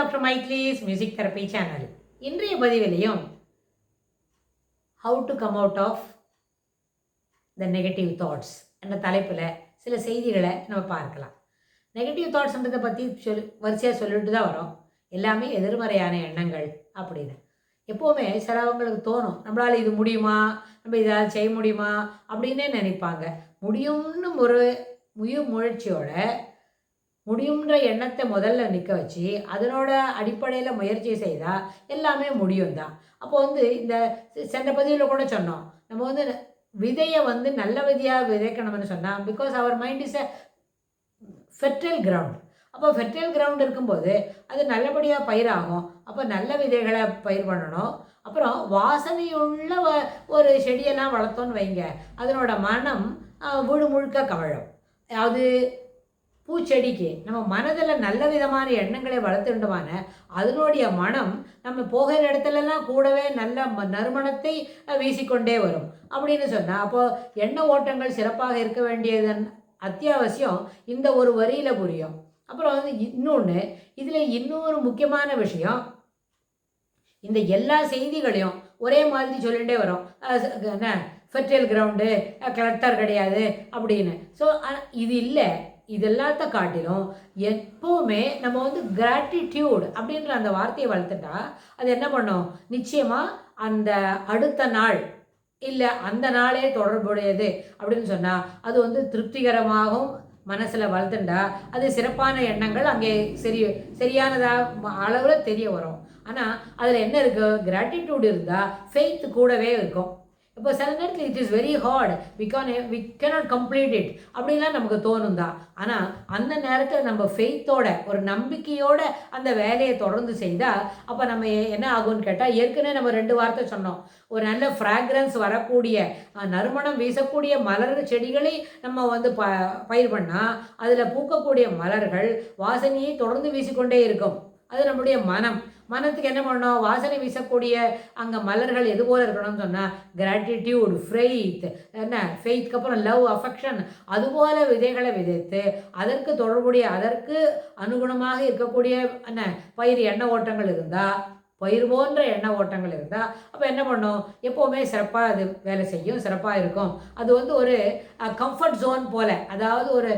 Doctor மைக்லீஸ் music therapy channel. இன்றைய பதிவிலையும் how to come out of the negative thoughts என்ற தலைப்பில் சில செய்திகளை நம்ம பார்க்கலாம். நெகட்டிவ் தாட்ஸ்ன்றதை பற்றி வரிசையாக சொல்லிட்டு தான் வரோம். எல்லாமே எதிர்மறையான எண்ணங்கள் அப்படின்னு. எப்போவுமே சிலவங்களுக்கு தோணும், நம்மளால் இது முடியுமா, நம்ம இதாவது செய்ய முடியுமா அப்படின்னே நினைப்பாங்க. முடியும்னு ஒரு முயற்சியோட முடியுன்ற எண்ணத்தை முதல்ல நிற்க வச்சு அதனோட அடிப்படையில் முயற்சி செய்தால் எல்லாமே முடியும் தான். அப்போ இந்த சென்ற பதிவில் கூட சொன்னோம், நம்ம விதையை நல்ல விதையாக விதைக்கணும்னு சொன்னால், பிகாஸ் அவர் mind is a fertile ground. அப்போ ஃபெர்டைல் கிரவுண்ட் இருக்கும்போது அது நல்லபடியாக பயிராகும். அப்போ நல்ல விதைகளை பயிர் பண்ணணும். அப்புறம் வாசனையுள்ள ஒரு செடியெல்லாம் வளர்த்தோன்னு வைங்க, அதனோட மனம் வீடு முழுக்க கமழும். அதாவது பூச்செடிக்கு நம்ம மனதில் நல்ல விதமான எண்ணங்களை வளர்த்துட்டோமான அதனுடைய மனம் நம்ம போகிற இடத்துலலாம் கூடவே நல்ல நறுமணத்தை வீசிக்கொண்டே வரும் அப்படின்னு சொன்னால், அப்போது எண்ண ஓட்டங்கள் சிறப்பாக இருக்க வேண்டியதன் அத்தியாவசியம் இந்த ஒரு வரியில் புரியும். அப்புறம் இன்னொன்று, இதில் இன்னொரு முக்கியமான விஷயம், இந்த எல்லா செய்திகளையும் ஒரே மாதிரி சொல்லிகிட்டே வரும். என்ன ஃபெர்டைல் கிரவுண்டு, கலெக்டர் கிடையாது அப்படின்னு. ஸோ இது இல்லை. இது எல்லாத்த காட்டிலும் எப்போவுமே நம்ம கிராட்டிடியூட் அப்படின்ற அந்த வார்த்தையை வளர்த்துட்டா அது என்ன பண்ணும், நிச்சயமாக அந்த அடுத்த நாள் இல்லை அந்த நாளே தொடர்புடையது அப்படின்னு சொன்னால் அது திருப்திகரமாகவும் மனசில் வளர்த்துண்டா அது சிறப்பான எண்ணங்கள் அங்கே சரியானதாக அளவில் தெரிய வரும். ஆனால் அதில் என்ன இருக்குது, கிராட்டிடியூட் இருந்தால் ஃபெய்த் கூடவே இருக்கும். இப்போ சில நேரத்தில் it is very hard, we cannot complete it அப்படின்லாம் நமக்கு தோணும் தான். ஆனால் அந்த நேரத்தில் நம்ம ஃபெய்த்தோட ஒரு நம்பிக்கையோட அந்த வேலையை தொடர்ந்து செய்தால் அப்போ நம்ம என்ன ஆகும்னு கேட்டால், ஏற்கனவே நம்ம 2 வார்த்தை சொன்னோம். ஒரு நல்ல ஃப்ராக்ரன்ஸ் வரக்கூடிய நறுமணம் வீசக்கூடிய மலர் செடிகளை நம்ம பயிர் பண்ணால் அதில் பூக்கக்கூடிய மலர்கள் வாசனையை தொடர்ந்து வீசிக்கொண்டே இருக்கும். அது நம்முடைய மனத்துக்கு என்ன பண்ணணும், வாசனை வீசக்கூடிய அங்கே மலர்கள் எது போல் இருக்கணும்னு சொன்னால் கிராட்டிடியூட், ஃபெய்த், என்ன ஃபெய்த்துக்கு அப்புறம் லவ், அஃபெக்ஷன், அதுபோல் விதைகளை விதைத்து அதற்கு தொடர்புடைய அதற்கு அனுகுணமாக இருக்கக்கூடிய என்ன பயிர் எண்ண ஓட்டங்கள் இருந்தால், பயிர் போன்ற எண்ண ஓட்டங்கள் இருந்தால் அப்போ என்ன பண்ணும், எப்போவுமே சிறப்பாக அது வேலை செய்யும், சிறப்பாக இருக்கும். அது ஒரு கம்ஃபர்ட் ஜோன் போல், அதாவது ஒரு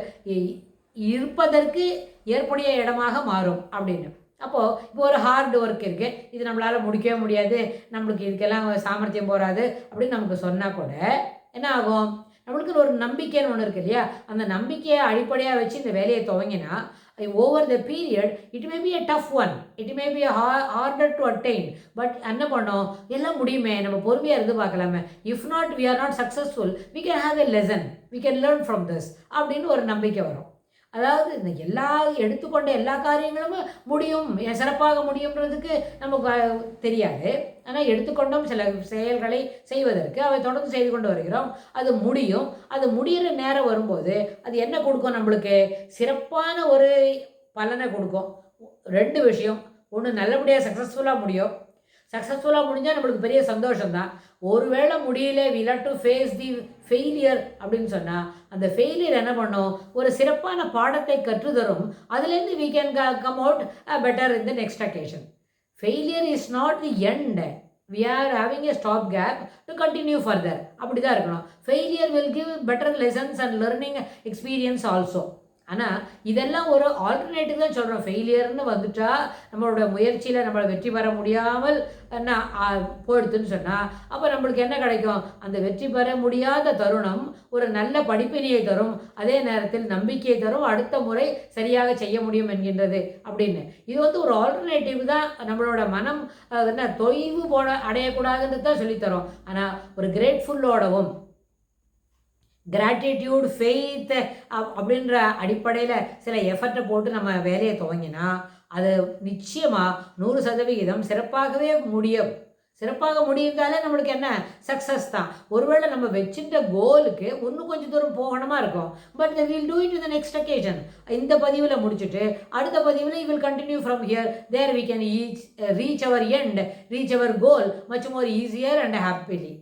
இருப்பதற்கு ஏற்புடைய இடமாக மாறும் அப்படின்னு. அப்போது இப்போ ஒரு ஹார்ட் ஒர்க் இருக்குது, இது நம்மளால் முடிக்கவே முடியாது, நம்மளுக்கு இதுக்கெல்லாம் சாமர்த்தியம் போகாது அப்படின்னு நமக்கு சொன்னால் கூட என்ன ஆகும், நம்மளுக்கு ஒரு நம்பிக்கைன்னு ஒன்று இருக்குது இல்லையா, அந்த நம்பிக்கையை அடிப்படையாக வச்சு இந்த வேலையை துவங்கினா over the period it may be a tough one, it may be harder to attain, but என்ன பண்ணோம், எல்லாம் முடியுமே, நம்ம பொறுமையாக இருந்து பார்க்கலாமே, if not we are not successful, we can have a lesson, we can learn from this அப்படின்னு ஒரு நம்பிக்கை வரும். அதாவது இந்த எடுத்துக்கொண்ட எல்லா காரியங்களும் முடியும், சிறப்பாக முடியுன்றதுக்கு நமக்கு தெரியாது. ஆனால் எடுத்துக்கொண்டும் சில செயல்களை செய்வதற்கு அவை தொடர்ந்து செய்து கொண்டு வருகிறோம். அது முடியும். அது முடிகிற நேரம் வரும்போது அது என்ன கொடுக்கும், நம்மளுக்கு சிறப்பான ஒரு பலனை கொடுக்கும். 2 விஷயம், ஒன்று நல்லபடியாக சக்ஸஸ்ஃபுல்லாக முடியும். சக்ஸஸ்ஃபுல்லாக முடிஞ்சால் நம்மளுக்கு பெரிய சந்தோஷம்தான். ஒருவேளை முடியல, we have to face the failure அப்படின்னு சொன்னால் அந்த ஃபெயிலியர் என்ன பண்ணும், ஒரு சிறப்பான பாடத்தை கற்றுத்தரும். அதுலேருந்து we can come out better in the next occasion. Failure is not the end, we are having a stop gap to continue further. அப்படி தான் இருக்கணும். Failure will give better lessons and learning experience also. ஆனால் இதெல்லாம் ஒரு alternative தான் சொல்கிறோம். ஃபெயிலியர்னு வந்துட்டால் நம்மளோட முயற்சியில் நம்மளை வெற்றி பெற முடியாமல் என்ன போயிடுதுன்னு சொன்னால் அப்போ நம்மளுக்கு என்ன கிடைக்கும், அந்த வெற்றி பெற முடியாத தருணம் ஒரு நல்ல படிப்பினையை தரும், அதே நேரத்தில் நம்பிக்கையை தரும், அடுத்த முறை சரியாக செய்ய முடியும் என்கின்றது அப்படின்னு. இது ஒரு ஆல்டர்னேட்டிவ் தான். நம்மளோட மனம் என்ன தொய்வு அடையக்கூடாதுன்னு தான் சொல்லித்தரோம். ஆனால் ஒரு கிரேட்ஃபுல்லோடவும் கிராட்டிடியூட், ஃபெய்த் அப்படின்ற அடிப்படையில் சில எஃபர்ட்டை போட்டு நம்ம வேலையை துவங்கினா அது நிச்சயமாக 100% சிறப்பாகவே முடியும். சிறப்பாக முடிந்தாலே நம்மளுக்கு என்ன சக்ஸஸ் தான். ஒருவேளை நம்ம வச்சுட்ட கோலுக்கு இன்னும் கொஞ்சம் தூரம் போகணுமா இருக்கும், but will do it in the next occasion. இந்த பதிவில் முடிச்சுட்டு அடுத்த பதிவில் you will continue from here, there we can reach our end, reach our goal much more easier and happily.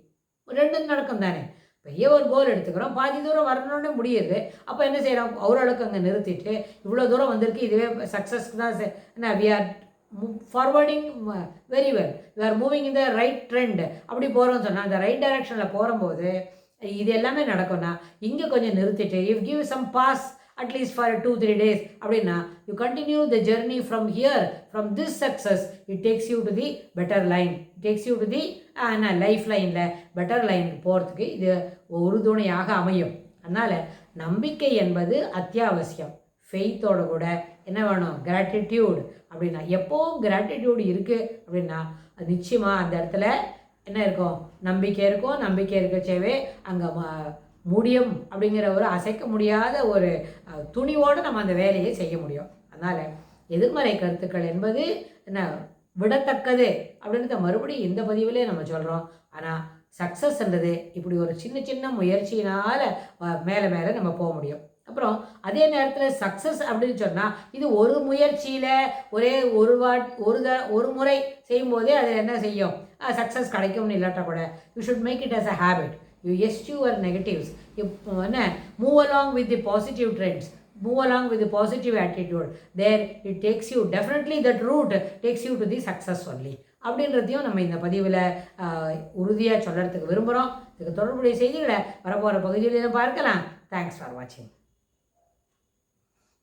2 நடக்கும் தானே. பெரிய ஒரு கோல் எடுத்துக்கிறோம், பாதி தூரம் வரணுன்னே முடியுது. அப்போ என்ன செய்கிறோம், ஓரளவுக்கு அங்கே நிறுத்திட்டு இவ்வளோ தூரம் வந்திருக்கு, இதுவே சக்ஸஸ்க்கு தான் என்ன we are forwarding very well, you are moving in the right trend. அப்படி போகிறோம்னு சொன்னால் அந்த ரைட் டைரக்ஷனில் போகும்போது இது எல்லாமே நடக்கும்னா இங்கே கொஞ்சம் நிறுத்திட்டு if give some pause at least for 2-3 days அப்படின்னா you continue the journey from here, from this success it takes you to the better line, it takes you to the life லைனில் பெட்டர் லைனுக்கு போகிறதுக்கு இது உறுதுணையாக அமையும். அதனால் நம்பிக்கை என்பது அத்தியாவசியம். ஃபெய்த்தோட கூட என்ன வேணும், கிராட்டிடியூட். அப்படின்னா எப்போவும் கிராட்டிடியூட் இருக்குது அப்படின்னா அது நிச்சயமாக அந்த இடத்துல என்ன இருக்கும், நம்பிக்கை இருக்கும். நம்பிக்கை இருக்கச்சேவே அங்கே முடியும் அப்படிங்கிற ஒரு அசைக்க முடியாத ஒரு துணிவோடு நம்ம அந்த வேலையை செய்ய முடியும். அதனால் எதிர்மறை கருத்துக்கள் என்பது என்ன விடத்தக்கது அப்படின்றத மறுபடியும் இந்த பதிவிலே நம்ம சொல்கிறோம். ஆனால் சக்ஸஸ்ன்றது இப்படி ஒரு சின்ன சின்ன முயற்சியினால் மேலே மேலே நம்ம போக முடியும். அப்புறம் அதே நேரத்தில் சக்ஸஸ் அப்படின்னு சொன்னால் இது ஒரு முயற்சியில் ஒரே ஒரு முறை செய்யும்போதே அது என்ன செய்யும், சக்ஸஸ் கிடைக்கும்னு இல்லாட்டா கூட you should make it as a habit. You eschew your negatives. You move along with the positive trends. Move along with the positive attitude. There it takes you, definitely that route takes you to the success only. அப்படின்றதையும் நம்ம இந்த பதிவில் உறுதியாக சொல்கிறதுக்கு விரும்புகிறோம். இதுக்கு தொடர்புடைய செய்திகளை வரப்போகிற பகுதியில் பார்க்கலாம். தேங்க்ஸ் ஃபார் வாட்சிங்.